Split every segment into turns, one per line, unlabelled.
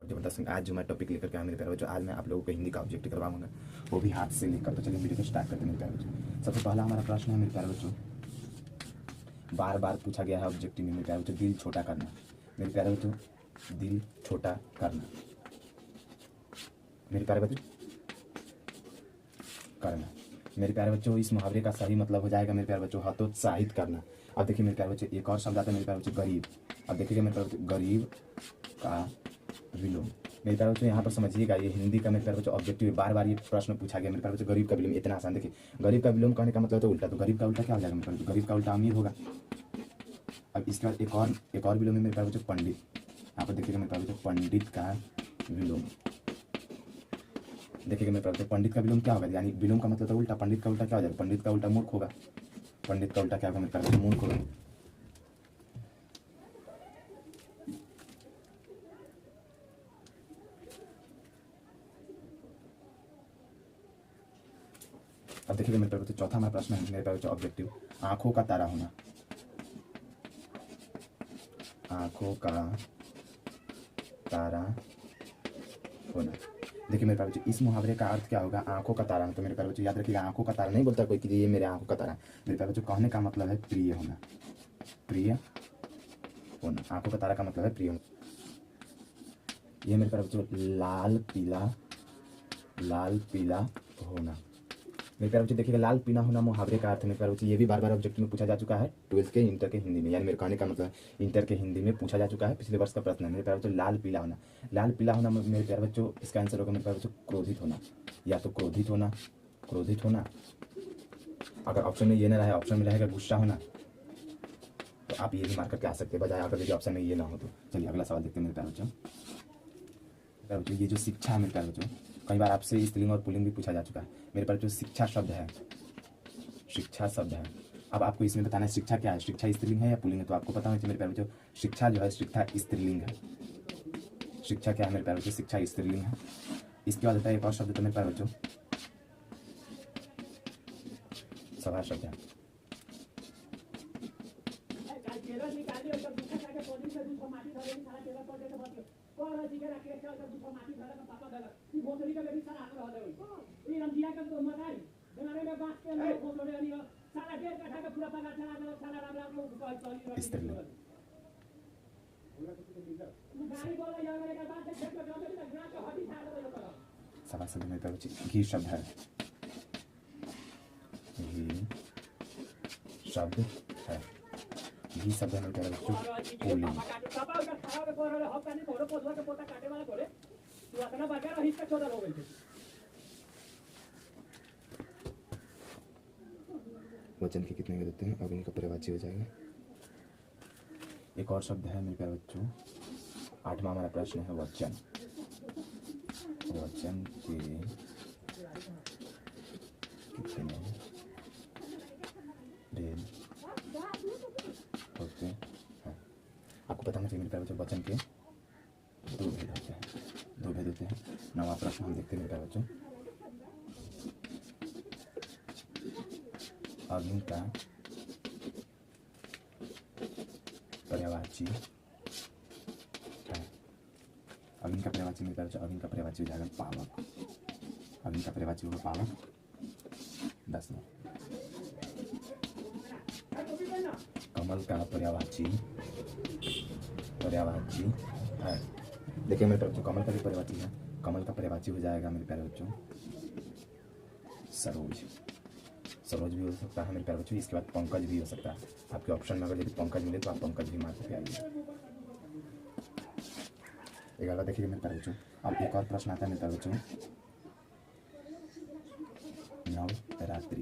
जबरदस्त। आज जो मैं टॉपिक लेकर के आया मेरे प्यारे बच्चों, आज मैं आप लोगों को हिंदी का ऑब्जेक्टिव करवाऊंगा, वो भी हाथ से लिखकर। तो चलिए वीडियो को स्टार्ट करते हैं मेरे प्यारे बच्चों। सबसे पहला हमारा प्रश्न है मेरे प्यारे बच्चों, बार बार पूछा गया है ऑब्जेक्टिव में मेरे प्यारे बच्चों, दिल छोटा करना। मेरे प्यारे बच्चों, दिल छोटा करना मेरे प्यारे बच्चों, करना। मेरे प्यारे बच्चों, इस मुहावरे का सही मतलब हो जाएगा मेरे प्यारे बच्चों, हतोत्साहित करना। अब देखिए मेरे प्यारे बच्चों, एक और शब्द आता है मेरे प्यारे बच्चों, गरीब। अब देखिएगा मेरे प्यारे बच्चों, गरीब का विलोम। मेरे प्यारे बच्चों यहाँ पर समझिएगा, ये हिंदी का मेरे प्यारे बच्चों ऑब्जेक्टिव, बार बार ये प्रश्न पूछा गया मेरे प्यारे बच्चों, गरीब का विलोम। इतना आसान। देखिए गरीब का विलोम कहने का मतलब तो उल्टा, तो गरीब का उल्टा क्या हो जाएगा मेरे प्यारे बच्चों, गरीब का उल्टा अमीर होगा। अब इसके बाद एक और विलोम है मेरे प्यारे बच्चों, पंडित। यहाँ पर देखिएगा मेरे प्यारे बच्चों, पंडित का विलोम। देखिएगा मेरे प्यारे बच्चों, पंडित का विलोम क्या होगा, यानी विलोम का मतलब तो उल्टा, पंडित का उल्टा क्या हो जाएगा, पंडित का उल्टा मूर्ख होगा। पंडित का उल्टा क्या होगा मेरे प्यारे बच्चों, मूर्ख होगा। अब देखिए मेरे प्यारे बच्चों, चौथा हमारा प्रश्न है मेरे प्यारे बच्चों ऑब्जेक्टिव, आंखों का तारा होना। आंखों का तारा होना। देखिए मेरे प्यारे बच्चों, इस मुहावरे का अर्थ क्या होगा, आंखों का तारा। तो मेरे प्यारे बच्चों याद रखिएगा, आंखों का तारा नहीं बोलता कोई कि ये मेरे आंखों का तारा। मेरे प्यारे बच्चों, कहने का मतलब है प्रिय होना, प्रिय होना। आंखों का तारा का मतलब है प्रिय होना। ये मेरे प्यारे बच्चों, लाल पीला होना। मेरे प्यारे बच्चों देखिएगा, लाल पीला होना मुहावरे का अर्थ है मेरे प्यारे बच्चों, ये भी बार बार ऑब्जेक्टिव में पूछा जा चुका है, 12th के इंटर के हिंदी में, यानी मेरे कहने का मतलब इंटर के हिंदी में पूछा जा चुका है, पिछले वर्ष का प्रश्न है मेरे प्यारे बच्चों। लाल पीला होना, लाल पीला होना मेरे प्यारे बच्चों, इसका आंसर होगा मेरे प्यारे बच्चों, क्रोधित होना। या तो क्रोधित होना, क्रोधित होना। अगर ऑप्शन में ये ना रहे, ऑप्शन में रहेगा गुस्सा होना, तो आप ये भी मार करके आ सकते हैं बजाय अगर देखिए ऑप्शन में ये ना हो तो। चलिए अगला सवाल देखते हैं मेरे प्यारे बच्चों। मेरे बच्चों, ये जो शिक्षा है मेरे प्यारे बच्चों, कई बार आपसे स्त्रीलिंग और पुल्लिंग भी पूछा जा चुका है मेरे प्यारे बच्चों। शिक्षा शब्द है, शिक्षा शब्द है। अब आपको इसमें बताना है शिक्षा क्या है, शिक्षा स्त्रीलिंग है या पुल्लिंग है। तो आपको पता होना चाहिए मेरे प्यारे बच्चों, शिक्षा जो है, शिक्षा स्त्रीलिंग है। शिक्षा क्या है मेरे प्यारे बच्चों, शिक्षा स्त्रीलिंग है। इसके बाद आता है एक और शब्द तो मेरे प्यारे बच्चों, सभा शब्द है। स्त्रीलिंग, सभा शब्द मेरे प्यारे बच्चों, घी शब्द है, घी शब्द है। घी शब्द है मेरे प्यारे बच्चों, पुल्लिंग। वचन के कितने देते हैं, अब इनका पर्यायवाची हो जाएगा। एक और शब्द है मेरे प्यारे बच्चों, 8वां हमारा प्रश्न है वचन। वचन के कितने भेद होते हैं। आपको बताना चाहिए मेरे प्यारे बच्चों, वचन के 2 भेद होते हैं, 2 भेद होते हैं। 9वां प्रश्न हम देखते हैं मेरे प्यारे बच्चों, अग्नि का पर्यायवाची है। अग्नि का पर्यायवाची मेरे प्यारे बच्चों, अग्नि का पर्यायवाची हो जाएगा पावक। अग्नि का पर्यायवाची होगा पावक। 10वां, कमल का पर्यायवाची है। देखिए मेरे प्यारे बच्चों, कमल का भी पर्यायवाची है, कमल का पर्यायवाची हो जाएगा मेरे प्यारे बच्चों, सरोज। सरोज भी हो सकता है मेरे प्यारे बच्चों। इसके बाद पंकज भी हो सकता है। आपके ऑप्शन में अगर यदि पंकज मिले तो आप पंकज भी मार के आइए। एक अगला देखिए मेरे प्यारे बच्चों, अब एक और प्रश्न आता है मेरे प्यारे बच्चों, नवरात्रि।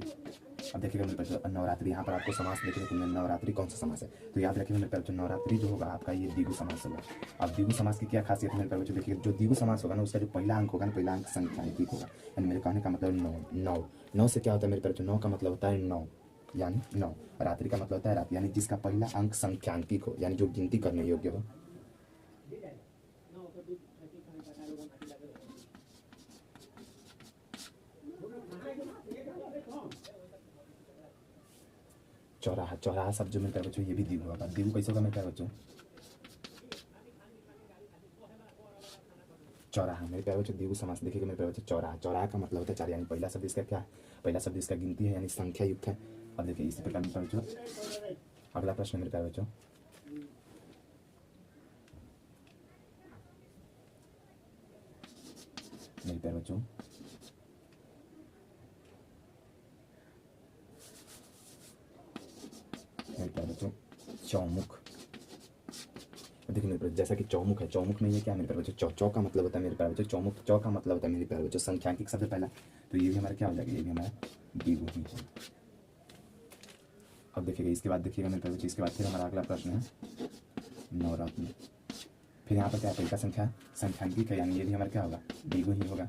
अब देखिएगा मेरे प्यारे बच्चों, नवरात्रि, यहाँ पर आपको समास देखने को मिलेगा, नवरात्रि कौन सा समास है। तो याद रखिए मेरे प्यारे बच्चों, नवरात्रि जो होगा आपका ये द्विगु समास होगा। अब द्विगु समास की क्या खासियत है मेरे प्यारे बच्चों, देखिए जो द्विगु समास होगा ना, उसका जो पहला अंक होगा ना, पहला अंक संख्यांकिक होगा। यानी मेरे कहने का मतलब 9। 9 से क्या होता है मेरे प्यारे बच्चों, 9 का मतलब होता है 9, यानी 9। रात्रि का मतलब होता है रात, यानी जिसका पहला अंक संख्यांकिक हो, यानी जो गिनती करने योग्य हो। चौराहा, चौराहा शब्द जो मेरे प्यारे बच्चों, ये भी द्विगु होगा। द्विगु कैसे होगा मेरे प्यारे बच्चों, चौराहा, मेरे प्यारे बच्चों द्विगु समास देखिएगा मेरे प्यारे बच्चों, चौराहा, चौराहा का मतलब होता है चार, यानी पहला शब्द इसका क्या है, पहला शब्द इसका गिनती है यानी संख्या युक्त है। अब देखिए इसी प्रकार मेरे प्यारे बच्चों अगला प्रश्न मेरे प्यारे बच्चों, मेरे प्यारे बच्चों मेरे प्यारे बच्चों चौमुख। देखिए मेरे प्यारे जैसा कि चौमुख है, चौमुख में ये क्या है मेरे प्यारे बच्चों, चौ, चौ का मतलब होता है मेरे प्यारे बच्चों चौमुख, चौ का मतलब होता है मेरे प्यारे बच्चों संख्यांकिक शब्द पहला, तो ये भी हमारा क्या हो जाएगा, ये भी हमारा द्विगु ही है। अब देखिएगा इसके बाद देखिएगा मेरे प्यारे बच्चों, इसके बाद फिर हमारा अगला प्रश्न है नवरत्न। फिर यहाँ पर क्या है, पहला संख्या संख्यांकिक है यानी ये भी हमारा क्या होगा, द्विगु ही होगा।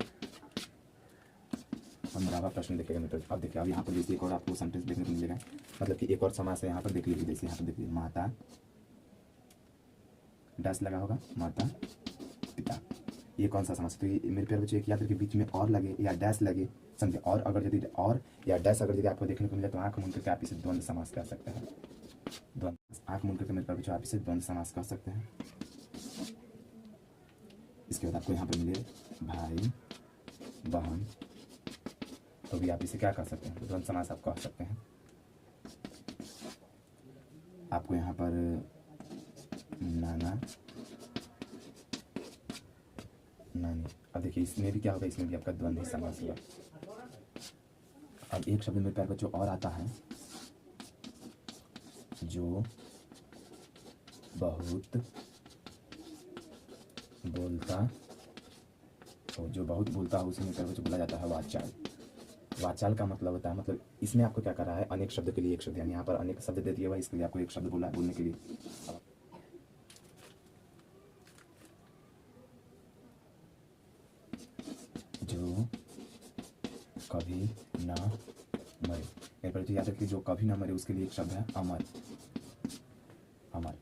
अब बराबर प्रश्न देखिएगा मेरे प्यारे, अब देखिए अब यहाँ पर जैसे एक और आपको सेंटेंस देखने को मिलेगा, मतलब कि एक और समास है यहाँ पर देख लीजिए, जैसे यहाँ पर देखिए माता डैश लगा होगा, माता पिता, ये कौन सा समास है, तो ये मेरे प्यारे बच्चों एक याद रखिए बीच में और लगे या डैश लगे, समझे, और अगर यदि और या डैश अगर यदि आपको देखने को मिले तो आंख मूंद करके आप इसे द्वंद्व समास कर सकते हैं, द्वंद्व आंख मूंद करके मेरे प्यारे बच्चों आप इसे द्वंद्व समास कर सकते हैं। इसके बाद आपको यहाँ पर मिले भाई बहन, तो भी आप इसे क्या कर सकते हैं, द्वंद्व समास आप कह सकते हैं। आपको यहाँ पर नाना नानी, अब देखिए इसमें भी क्या होगा, इसमें भी आपका द्वंद्व समास हुआ। अब एक शब्द मेरे प्यारे बच्चों और आता है जो बहुत बोलता हो, जो बहुत बोलता हो उसे मेरे प्यारे बच्चों बोला जाता है वाचाल। वाचाल का मतलब होता है, मतलब इसमें आपको क्या कर रहा है, अनेक शब्द के लिए एक शब्द, यानी यहाँ पर अनेक शब्द दे दिया हुआ, इसके लिए आपको एक शब्द बोला है बोलने के लिए। जो कभी ना मरे, मेरे पर याद रखिए जो कभी ना मरे उसके लिए एक शब्द है अमर, अमर।